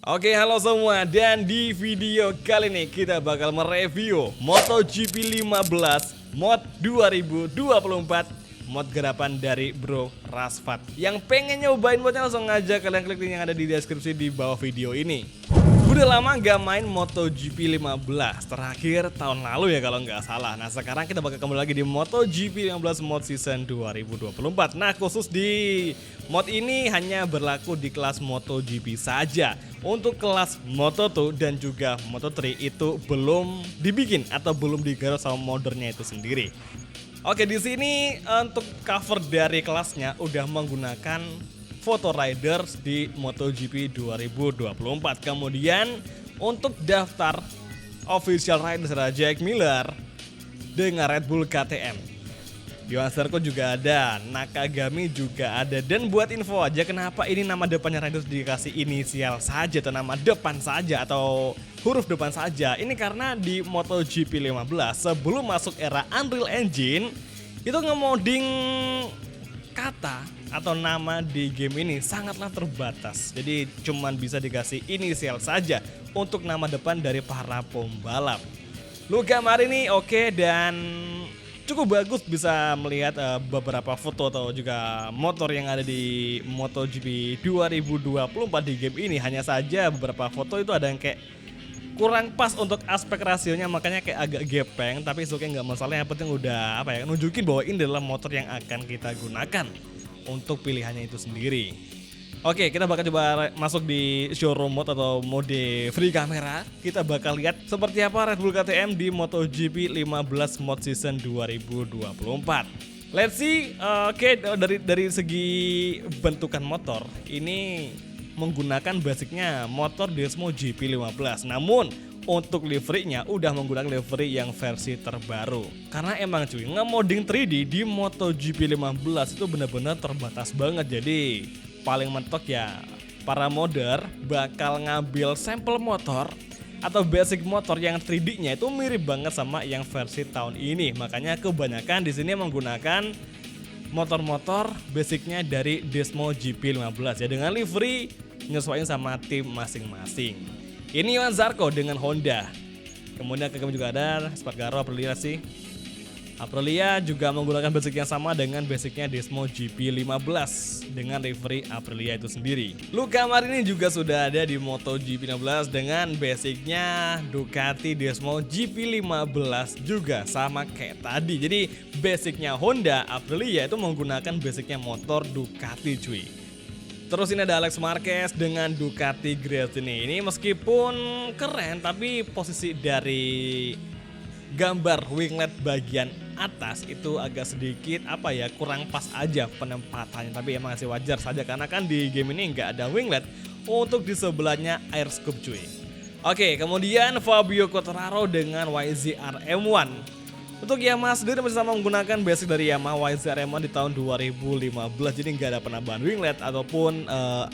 Oke, halo semua, dan di video kali ini kita bakal mereview MotoGP 15 Mod 2024, mod garapan dari Bro Rasfat. Yang pengen nyobain modnya langsung aja kalian klik link yang ada di deskripsi di bawah video ini. Udah lama gak main MotoGP 15, terakhir tahun lalu ya kalau nggak salah. Nah sekarang kita bakal kembali lagi di MotoGP 15 mod season 2024. Nah khusus di mod ini hanya berlaku di kelas MotoGP saja. Untuk kelas Moto2 dan juga Moto3 itu belum dibikin atau belum digarap sama moddernya itu sendiri. Oke, di sini untuk cover dari kelasnya udah menggunakan foto riders di MotoGP 2024. Kemudian untuk daftar official riders ada Jack Miller dengan Red Bull KTM. Johan Zarco juga ada, Nakagami juga ada. Dan buat info aja kenapa ini nama depannya riders dikasih inisial saja atau nama depan saja atau huruf depan saja. Ini karena di MotoGP 15 sebelum masuk era Unreal Engine itu ngemoding kata atau nama di game ini sangatlah terbatas. Jadi cuman bisa dikasih inisial saja untuk nama depan dari para pembalap. Luka Marini oke, dan cukup bagus bisa melihat beberapa foto atau juga motor yang ada di MotoGP 2024 di game ini. Hanya saja beberapa foto itu ada yang kayak kurang pas untuk aspek rasionya, makanya kayak agak gepeng, tapi oke nggak masalah, yang penting udah nunjukin bahwa ini adalah motor yang akan kita gunakan untuk pilihannya itu sendiri. Oke, kita bakal coba masuk di showroom mode atau mode free kamera. Kita bakal lihat seperti apa Red Bull KTM di MotoGP 15 mod season 2024. Let's see. Oke, dari segi bentukan motor ini menggunakan basicnya motor Desmo GP15. Namun untuk liverynya udah menggunakan livery yang versi terbaru. Karena emang cuy, nge-modding 3D di MotoGP 15 itu benar-benar terbatas banget. Jadi paling mentok ya para modder bakal ngambil sampel motor atau basic motor yang 3D-nya itu mirip banget sama yang versi tahun ini. Makanya kebanyakan di sini menggunakan motor-motor basicnya dari Desmo GP15 ya, dengan livery nyesuaiin sama tim masing-masing. Ini Johan Zarco dengan Honda. Kemudian kami juga ada Espargaro, Aprilia sih. Aprilia juga menggunakan basic yang sama dengan basicnya Desmo GP15 dengan livery Aprilia itu sendiri. Luca Marini juga sudah ada di MotoGP 15 dengan basicnya Ducati Desmo GP15 juga sama kayak tadi. Jadi basicnya Honda, Aprilia itu menggunakan basicnya motor Ducati cuy. Terus ini ada Alex Marquez dengan Ducati Gresini. Ini meskipun keren tapi posisi dari gambar winglet bagian atas itu agak sedikit kurang pas aja penempatannya, tapi emang masih wajar saja karena kan di game ini nggak ada winglet untuk di sebelahnya air scoop cuy. Oke, kemudian Fabio Quartararo dengan YZR M1. Untuk Yamaha sendiri masih sama menggunakan basic dari Yamaha YZR M1 di tahun 2015, jadi nggak ada penambahan winglet ataupun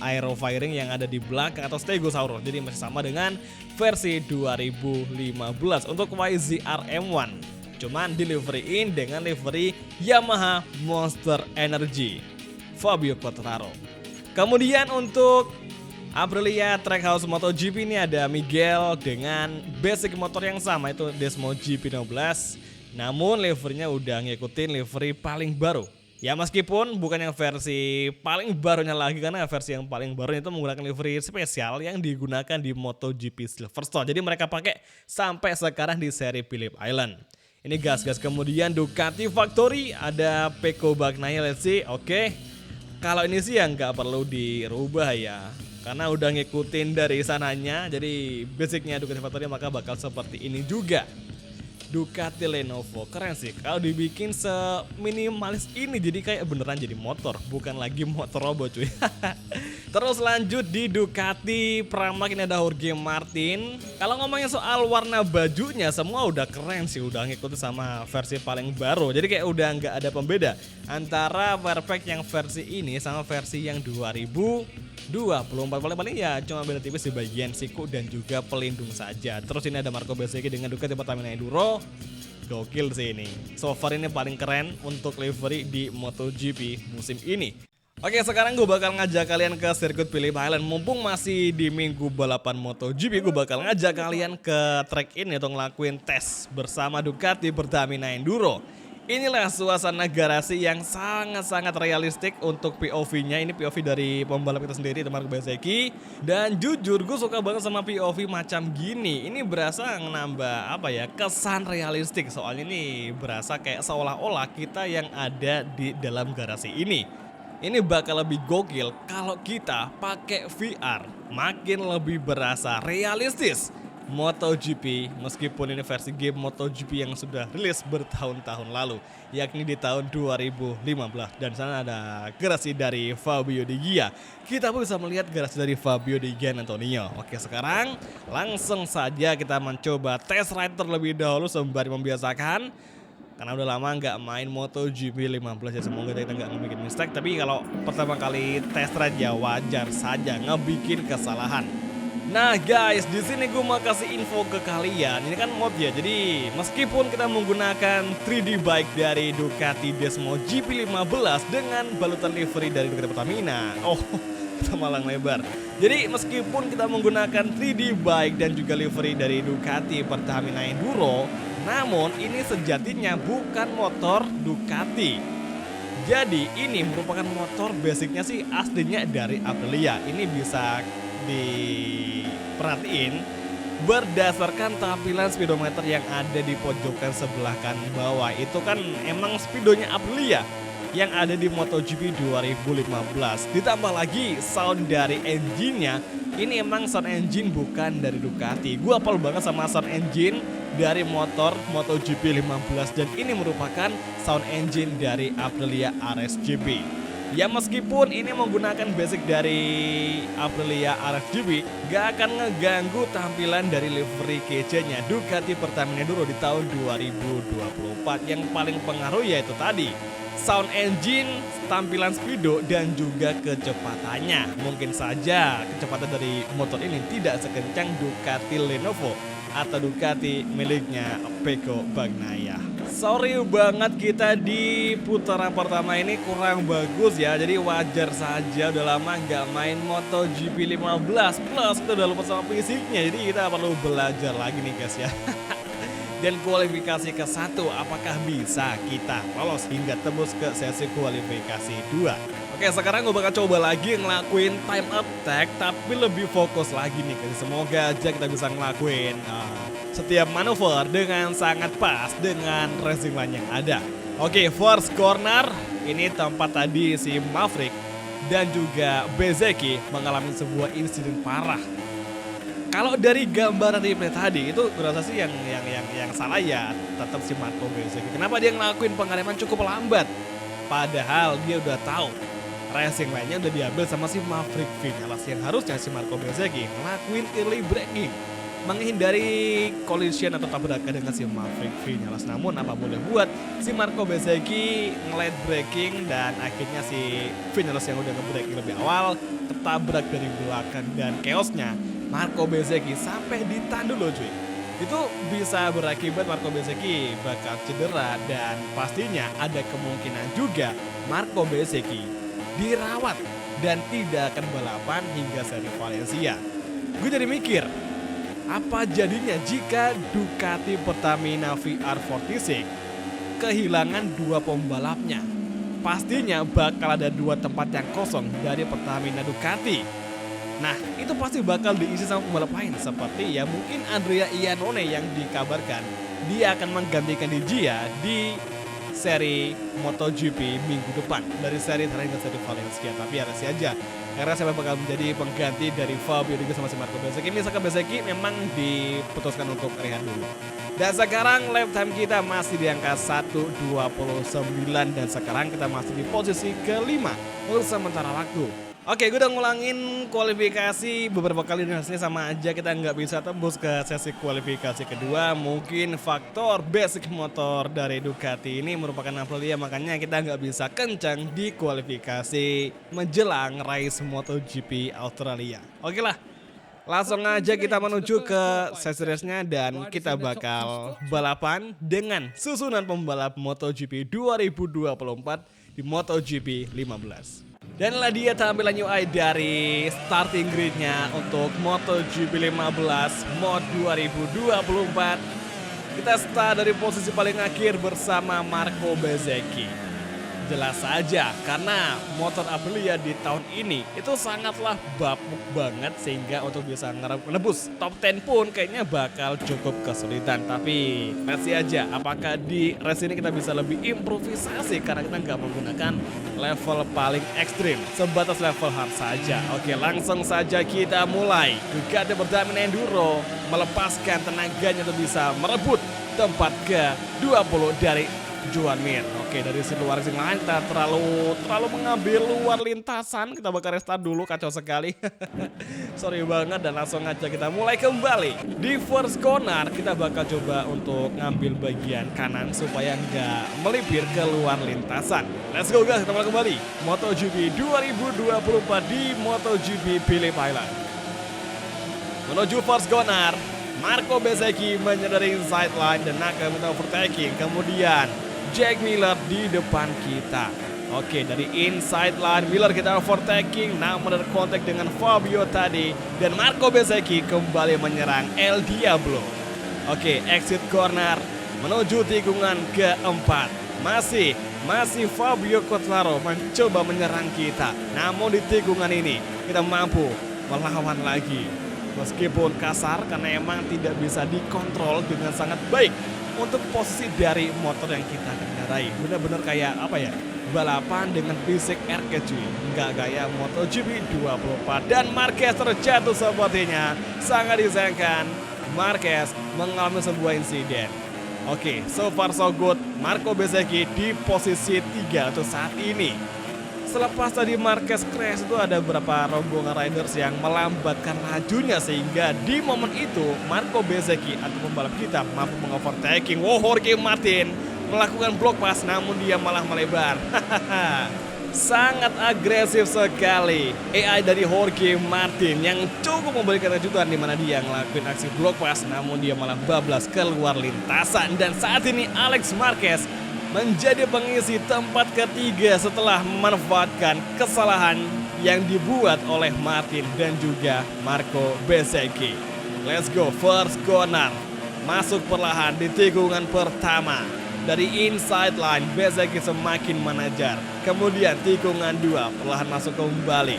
aerofiring yang ada di belakang atau Stegosaurus, jadi masih sama dengan versi 2015 untuk YZR M1. Cuman deliveryin dengan livery Yamaha Monster Energy Fabio Quartararo. Kemudian untuk Aprilia Trackhouse MotoGP ini ada Miguel dengan basic motor yang sama, itu Desmo GP16. Namun liverynya udah ngikutin livery paling baru. Ya meskipun bukan yang versi paling barunya lagi, karena versi yang paling baru itu menggunakan livery spesial yang digunakan di MotoGP Silverstone. Jadi mereka pakai sampai sekarang di seri Phillip Island. Ini gas-gas. Kemudian Ducati Factory ada Pecco Bagnaia, let's see. Oke, kalau ini sih yang nggak perlu dirubah ya, karena udah ngikutin dari sananya. Jadi basicnya Ducati Factory maka bakal seperti ini juga. Ducati Lenovo keren sih kalau dibikin seminimalis ini, jadi kayak beneran jadi motor, bukan lagi motor robot cuy. Terus lanjut di Ducati Pramac ini ada Jorge Martin. Kalau ngomongin soal warna bajunya semua udah keren sih, udah ngikutin sama versi paling baru. Jadi kayak udah nggak ada pembeda antara wearpack yang versi ini sama versi yang 2024. Paling ya cuma beda tipis di bagian siku dan juga pelindung saja. Terus ini ada Marco Bezzecchi dengan Ducati Pertamina Enduro. Gokil sih ini. So far ini paling keren untuk livery di MotoGP musim ini. Oke, sekarang gue bakal ngajak kalian ke sirkuit Phillip Island. Mumpung masih di minggu balapan MotoGP, gue bakal ngajak kalian ke track ini untuk ngelakuin tes bersama Ducati Pertamina Enduro. Inilah suasana garasi yang sangat-sangat realistik untuk POV-nya. Ini POV dari pembalap kita sendiri, Marco Bezzecchi. Dan jujur gue suka banget sama POV macam gini. Ini berasa nambah kesan realistik. Soalnya ini berasa kayak seolah-olah kita yang ada di dalam garasi ini. Ini bakal lebih gokil kalau kita pakai VR, makin lebih berasa realistis. MotoGP, meskipun ini versi game MotoGP yang sudah rilis bertahun-tahun lalu, yakni di tahun 2015, dan sana ada garasi dari Fabio Di Gia. Kita pun bisa melihat garasi dari Fabio Di Gian Antonio. Oke, sekarang langsung saja kita mencoba test ride terlebih dahulu sembari membiasakan. Karena udah lama nggak main MotoGP 15 ya, semoga kita nggak ngebikin mistake. Tapi kalau pertama kali test ride ya wajar saja ngebikin kesalahan. Nah guys, di sini gue mau kasih info ke kalian. Ini kan mod ya, jadi meskipun kita menggunakan 3D bike dari Ducati Desmo GP15 dengan balutan livery dari Ducati Pertamina. Oh, kita malang lebar. Jadi meskipun kita menggunakan 3D bike dan juga livery dari Ducati Pertamina Enduro, namun ini sejatinya bukan motor Ducati. Jadi ini merupakan motor basicnya sih aslinya dari Aprilia. Ini bisa diperhatiin berdasarkan tampilan speedometer yang ada di pojokan sebelah kanan bawah. Itu kan emang speedonya Aprilia yang ada di MotoGP 2015. Ditambah lagi sound dari engine-nya, ini emang sound engine bukan dari Ducati. Gue apal banget sama sound engine dari motor MotoGP 15 dan ini merupakan sound engine dari Aprilia RSGP. Ya meskipun ini menggunakan basic dari Aprilia RSGP, gak akan ngeganggu tampilan dari livery kece-nya Ducati Pertamina Enduro di tahun 2024. Yang paling pengaruh yaitu tadi sound engine, tampilan speedo, dan juga kecepatannya. Mungkin saja kecepatan dari motor ini tidak sekencang Ducati Lenovo atau Ducati miliknya Pecco Bagnaia. Sorry banget kita di putaran pertama ini kurang bagus ya, jadi wajar saja udah lama nggak main MotoGP 15 plus kita udah lupa sama fisiknya, jadi kita perlu belajar lagi nih guys ya. Dan kualifikasi ke-1, apakah bisa kita lolos hingga tembus ke sesi kualifikasi 2? Oke, sekarang gue bakal coba lagi ngelakuin time attack tapi lebih fokus lagi nih guys. Semoga aja kita bisa ngelakuin setiap manuver dengan sangat pas dengan racing line yang ada. Oke, first corner, ini tempat tadi si Maverick dan juga Bezzecchi mengalami sebuah insiden parah. Kalau dari gambaran replay tadi itu gue rasa sih yang salah ya tetap si Marco Bezzecchi. Kenapa dia ngelakuin pengereman cukup lambat? Padahal dia udah tahu racing line-nya udah diambil sama si Maverick Vinales, yang harusnya si Marco Bezzecchi ngelakuin early braking, menghindari collision atau tabrakan dengan si Maverick Vinales. Namun apa boleh buat, si Marco Bezzecchi nge-late braking dan akhirnya si Vinales yang udah nge-braking lebih awal tertabrak dari belakang dan chaosnya Marco Bezzecchi sampai ditandu loh cuy. Itu bisa berakibat Marco Bezzecchi bakal cedera dan pastinya ada kemungkinan juga Marco Bezzecchi dirawat dan tidak akan balapan hingga seri Valencia. Gue jadi mikir, apa jadinya jika Ducati Pertamina VR46 kehilangan 2 pembalapnya? Pastinya bakal ada 2 tempat yang kosong dari Pertamina Ducati. Nah, itu pasti bakal diisi sama pembalap lain seperti ya mungkin Andrea Iannone yang dikabarkan dia akan menggantikan Di Gia di seri MotoGP minggu depan dari seri terakhir ke seri Valencia. Tapi ya rahasia aja karena siapa bakal menjadi pengganti dari Fabio Di Gia sama si Marco Bezzecchi. Misalkan Bezzecchi memang diputuskan untuk rehat dulu. Dan sekarang lap time kita masih di angka 1:29 dan sekarang kita masih di posisi kelima untuk sementara waktu. Oke, gue udah ngulangin kualifikasi beberapa kali dan hasilnya sama aja, kita nggak bisa tembus ke sesi kualifikasi kedua. Mungkin faktor basic motor dari Ducati ini merupakan Aprilia, makanya kita nggak bisa kencang di kualifikasi menjelang race MotoGP Australia. Oke lah, langsung aja kita menuju ke sesi race-nya dan kita bakal balapan dengan susunan pembalap MotoGP 2024 di MotoGP 15. Dan inilah dia tampilan UI dari starting gridnya untuk MotoGP 15 Mod 2024. Kita start dari posisi paling akhir bersama Marco Bezzecchi. Jelas saja karena motor Aprilia di tahun ini itu sangatlah bapuk banget sehingga untuk bisa menebus top 10 pun kayaknya bakal cukup kesulitan. Tapi let's see aja apakah di race ini kita bisa lebih improvisasi karena kita nggak menggunakan level paling ekstrim, sebatas level hard saja. Oke, langsung saja kita mulai. Ducati Berdamin Enduro melepaskan tenaganya untuk bisa merebut tempat ke-20 dari Juan Mir. Oke, dari sisi luar yang lain kita terlalu mengambil luar lintasan. Kita bakal restart dulu, kacau sekali. Sorry banget, dan langsung aja kita mulai kembali. Di first corner kita bakal coba untuk ngambil bagian kanan supaya nggak melipir ke luar lintasan. Let's go guys, kita mulai kembali MotoGP 2024 di MotoGP Phillip Island. Menuju first corner, Marco Bezzecchi menyadari inside line dan akan minta overtaking. Kemudian Jack Miller di depan kita. Oke, dari inside line Miller kita overtaking, namun ada kontak dengan Fabio tadi. Dan Marco Bezzecchi kembali menyerang El Diablo. Oke, exit corner menuju tikungan keempat. Masih Fabio Quartararo mencoba menyerang kita. Namun di tikungan ini kita mampu melawan lagi. Meskipun kasar karena emang tidak bisa dikontrol dengan sangat baik untuk posisi dari motor yang kita kendarai. Benar-benar kayak apa ya, balapan dengan fisik RK cuy, nggak kayak MotoGP 24. Dan Marquez terjatuh sepertinya. Sangat disayangkan, Marquez mengalami sebuah insiden. Oke, so far so good. Marco Bezzecchi di posisi 3 untuk saat ini. Selepas tadi Marquez crash itu ada beberapa rombongan riders yang melambatkan lajunya sehingga di momen itu Marco Bezzecchi atau pembalap kita mampu mengovertaking. Wow, Jorge Martin melakukan block pass namun dia malah melebar. Sangat agresif sekali AI dari Jorge Martin yang cukup memberikan kejutan di mana dia ngelakuin aksi block pass namun dia malah bablas keluar lintasan. Dan saat ini Alex Marquez menjadi pengisi tempat ketiga setelah memanfaatkan kesalahan yang dibuat oleh Martin dan juga Marco Bezzecchi. Let's go, first corner. Masuk perlahan di tikungan pertama. Dari inside line, Bezzecchi semakin menajar. Kemudian tikungan 2, perlahan masuk kembali.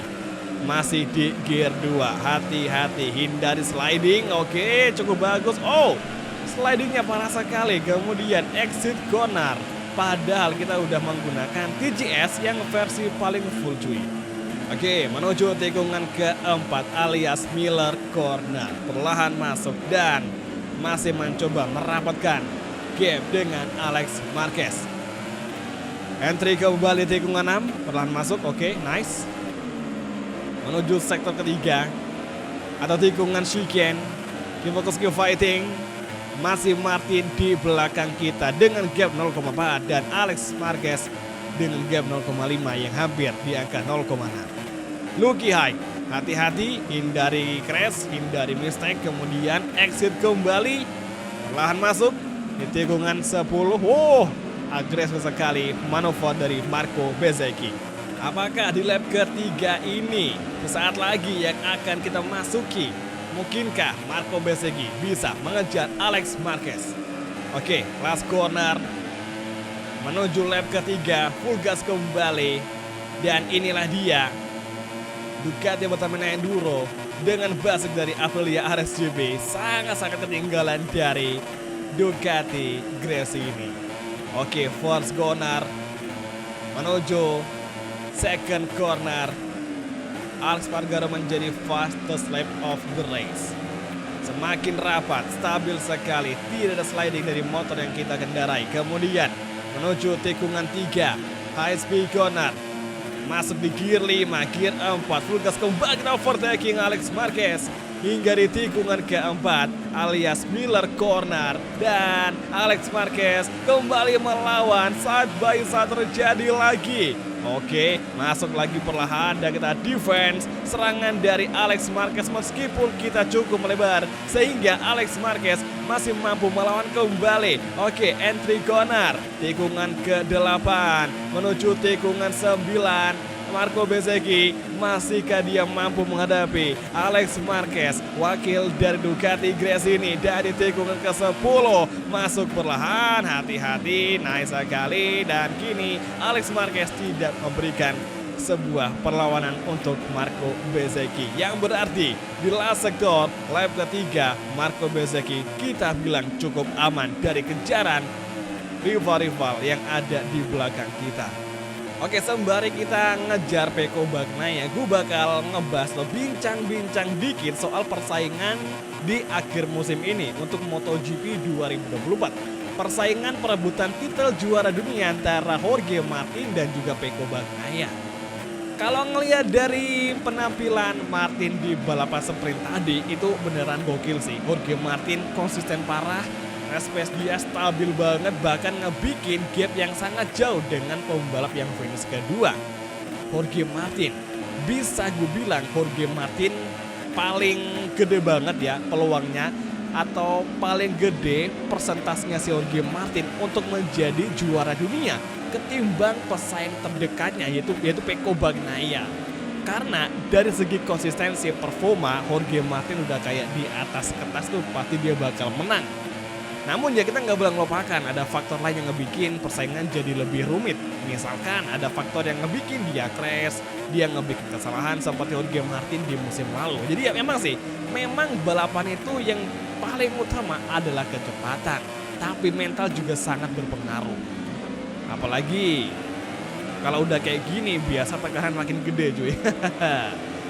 Masih di gear 2, hati-hati, hindari sliding. Oke, cukup bagus. Oh, slidingnya parah sekali. Kemudian exit corner. Padahal kita udah menggunakan TGS yang versi paling full cuy. Oke, menuju tikungan keempat alias Miller Corner. Perlahan masuk dan masih mencoba merapatkan gap dengan Alex Marquez. Entry kembali tikungan 6, perlahan masuk, oke, nice. Menuju sektor ketiga atau tikungan chicane. Kita fokus ke fighting. Masih Martin di belakang kita dengan gap 0,4 dan Alex Marquez dengan gap 0,5 yang hampir di angka 0,6. Lucky High, hati-hati, hindari crash, hindari mistake, kemudian exit kembali, perlahan masuk di tikungan 10. Wow, agresif sekali manuver dari Marco Bezzecchi. Apakah di lap ketiga ini sesaat lagi yang akan kita masuki? Mungkinkah Marco Bezzecchi bisa mengejar Alex Marquez? Oke, last corner menuju lap ketiga, full gas kembali. Dan inilah dia Ducati Bertamen Enduro dengan basic dari Aprilia RSGP. Sangat-sangat ketinggalan dari Ducati Gressi ini. Oke, first corner menuju second corner. Alex Espargaro menjadi fastest lap of the race. Semakin rapat, stabil sekali, tidak ada sliding dari motor yang kita kendarai. Kemudian menuju tikungan 3, high speed corner. Masuk di gear 5, gear 4, full gas kembali kita overtaking Alex Marquez. Hingga di tikungan keempat alias Miller Corner. Dan Alex Marquez kembali melawan saat by saat terjadi lagi. Oke, masuk lagi perlahan dan kita defense serangan dari Alex Marquez meskipun kita cukup melebar sehingga Alex Marquez masih mampu melawan kembali. Oke, entry corner tikungan ke-8 menuju tikungan 9. Marco Bezzecchi, masihkah dia mampu menghadapi Alex Marquez, wakil dari Ducati Gresini dari tikungan ke-10, masuk perlahan, hati-hati, naik sekali, dan kini Alex Marquez tidak memberikan sebuah perlawanan untuk Marco Bezzecchi, yang berarti di last sektor lap ketiga Marco Bezzecchi kita bilang cukup aman dari kejaran rival-rival yang ada di belakang kita. Oke, sembari kita ngejar Pecco Bagnaia, gue bakal ngebahas lo bincang-bincang dikit soal persaingan di akhir musim ini untuk MotoGP 2024. Persaingan perebutan titel juara dunia antara Jorge Martin dan juga Pecco Bagnaia. Kalau ngelihat dari penampilan Martin di balapan sprint tadi, itu beneran gokil sih. Jorge Martin konsisten parah, space dia stabil banget, bahkan ngebikin gap yang sangat jauh dengan pembalap yang finish kedua. Jorge Martin, bisa gue bilang Jorge Martin paling gede banget ya peluangnya, atau paling gede persentasenya si Jorge Martin untuk menjadi juara dunia ketimbang pesaing terdekatnya yaitu Pecco Bagnaia. Karena dari segi konsistensi performa, Jorge Martin udah kayak di atas kertas tuh pasti dia bakal menang. Namun ya kita nggak boleh melupakan ada faktor lain yang ngebikin persaingan jadi lebih rumit. Misalkan ada faktor yang ngebikin dia crash, dia ngebikin kesalahan seperti Jorge Martin di musim lalu. Jadi ya memang balapan itu yang paling utama adalah kecepatan, tapi mental juga sangat berpengaruh. Apalagi kalau udah kayak gini biasa tekanan makin gede cuy.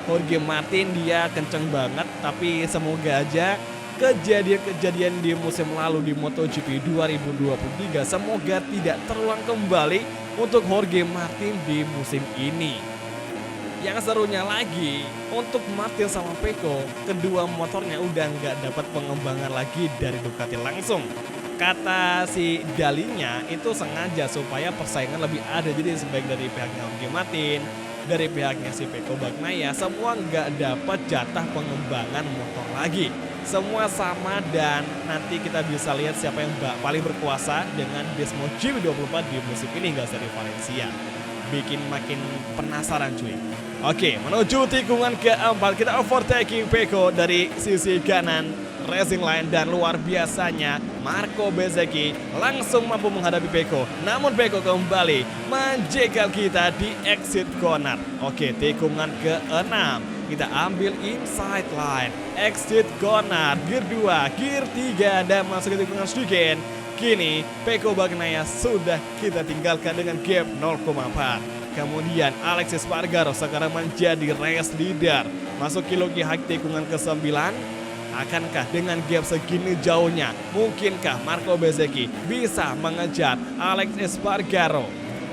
Jorge Martin dia kenceng banget, tapi semoga aja kejadian-kejadian di musim lalu di MotoGP 2023 semoga tidak terulang kembali untuk Jorge Martin di musim ini. Yang serunya lagi, untuk Martin sama Pecco, kedua motornya udah nggak dapat pengembangan lagi dari Ducati langsung. Kata si Dalinya itu sengaja supaya persaingan lebih ada, jadi sebaik dari pihaknya Jorge Martin, dari pihaknya si Pecco Bagnaia, semua nggak dapat jatah pengembangan motor lagi. Semua sama dan nanti kita bisa lihat siapa yang paling berkuasa dengan Desmo GP24 di musim ini, nggak usah di Valencia. Bikin makin penasaran cuy. Oke, menuju tikungan keempat kita overtaking Pecco dari sisi kanan racing line, dan luar biasanya Marco Bezzecchi langsung mampu menghadapi Pecco. Namun Pecco kembali menjegal kita di exit corner. Oke, tikungan ke-6 kita ambil inside line, exit corner, gear 2, gear 3, dan masuk ke tikungan Stuken. Kini Pecco Bagnaia sudah kita tinggalkan dengan gap 0,4. Kemudian Alex Espargaro sekarang menjadi race leader. Masuk kilogi hak tikungan ke-9. Akankah dengan gap segini jauhnya, mungkinkah Marco Bezzecchi bisa mengejar Alex Espargaro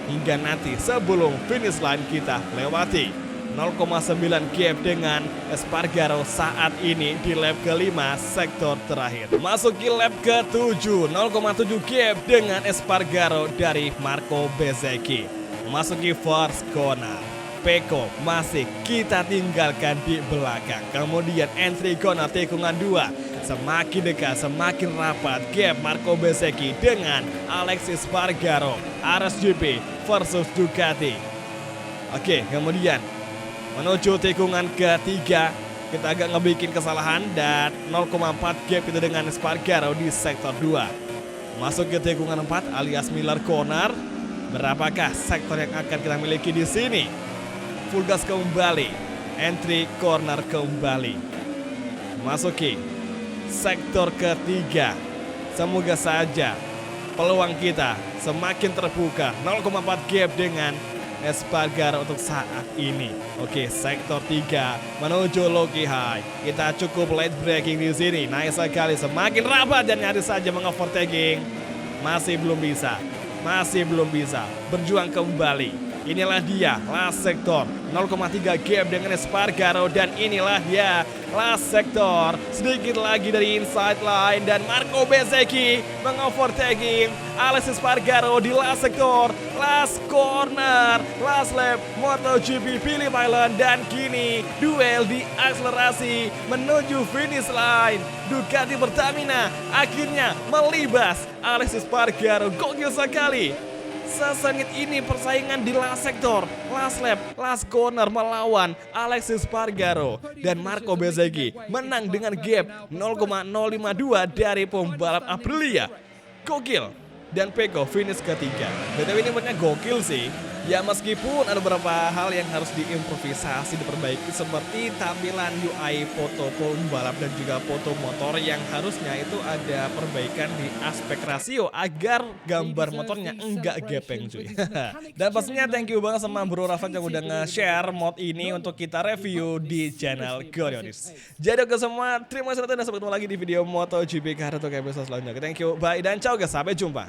hingga nanti sebelum finish line kita lewati 0,9 gap dengan Espargaro saat ini di lap ke-5 sektor terakhir. Masuki lap ke-7, 0,7 gap dengan Espargaro dari Marco Bezzecchi. Masuki first corner, Pecco masih kita tinggalkan di belakang. Kemudian entry corner tikungan 2, semakin dekat, semakin rapat gap Marco Bezzecchi dengan Alex Espargaro, RSGP versus Ducati. Oke, kemudian menuju tikungan ketiga, kita agak ngebikin kesalahan dan 0,4 gap itu dengan Espargaro di sektor 2. Masuk ke tikungan 4 alias Miller Corner. Berapakah sektor yang akan kita miliki di sini? Full gas kembali, entry corner kembali. Masuki sektor ketiga. Semoga saja peluang kita semakin terbuka. 0,4 gap dengan Espargaro untuk saat ini. Oke, sektor 3 menuju Loki High. Kita cukup late braking di sini. Naik sekali, semakin rapat dan nyaris saja mengovertaking. Masih belum bisa. Berjuang kembali. Inilah dia last sektor, 0,3 gap dengan Espargaro, dan inilah dia last sektor. Sedikit lagi dari inside line dan Marco Bezzecchi mengovertaking Alex Espargaro di last sektor, last corner, last lap MotoGP Phillip Island, dan kini duel di akselerasi menuju finish line. Ducati Pertamina akhirnya melibas Alex Espargaro. Gokil sekali. Sesengit ini persaingan di last sector, last lap, last corner melawan Alexis Spargaro dan Marco Bezzecchi menang dengan gap 0,052 dari pembalap Aprilia. Gokil. Dan Pecco finish ketiga. BTW ini menurutnya gokil sih. Ya meskipun ada beberapa hal yang harus diimprovisasi, diperbaiki seperti tampilan UI foto pembalap dan juga foto motor yang harusnya itu ada perbaikan di aspek rasio agar gambar motornya enggak gepeng cuy. Dan pastinya thank you banget sama Bro Rafat yang udah nge-share mod ini untuk kita review di channel Gorionis. Jadi oke semua, terima kasih dan sampai ketemu lagi di video MotoGP Car untuk episode selanjutnya. Thank you, bye dan ciao guys, sampai jumpa.